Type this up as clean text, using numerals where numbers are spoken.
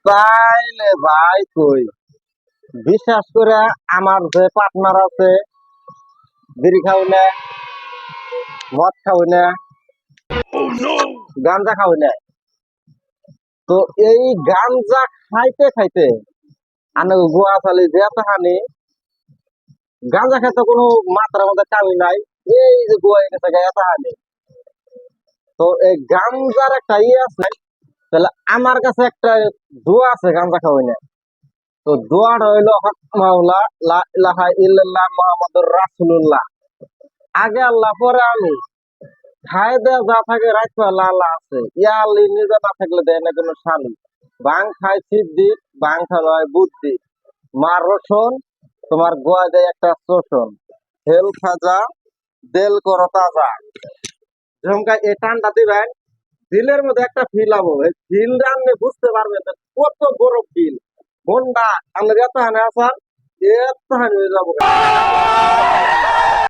তাইলে ভাই কই বিশ্বাস করে আমার যে পার্টনার আছে বিড়ি খাওই না, মদ খাওই না, গাঞ্জা খাওই না। তো এই গাঞ্জা খাইতে খাইতে আমি গোয়া চালি যে এত হানি গাঞ্জা খাইতে কোনো মাত্রার মধ্যে কামি নাই। এই যে গোয়া গেছে এত হানি। তো এই গাঞ্জার একটা ইয়ে আছে, তাহলে আমার কাছে একটা দোয়া আছে গাঞ্জা খাওয়াই না। তো দোয়াটা হইলো হক মাওলা লা ইলাহা ইল্লাল্লাহ মুহাম্মাদুর রাসূলুল্লাহ। আগে আল্লাহ পরে আমি। খায় দেয়া যা থাকে রাত পালা আল্লাহ আছে। ইয়া আল্লাহ নিজে না থাকলে দেয় না কোনো শালি। বাং খায় সিদ্দিক, বাং খাওয়ায় বুদ্ধি। মার রসুন, তোমার গোয়া দেয় একটা শোষণ। হেল খাজা, দেল করো তাজা। ঝুমকা এই টানটা দিবেন, দিলের মধ্যে একটা ফিল আবো। এই ফিলটা আপনি বুঝতে পারবেন যে কত বড় ফিল। মনটা আমরা এত হানে আসার এত হানি হয়ে যাবো।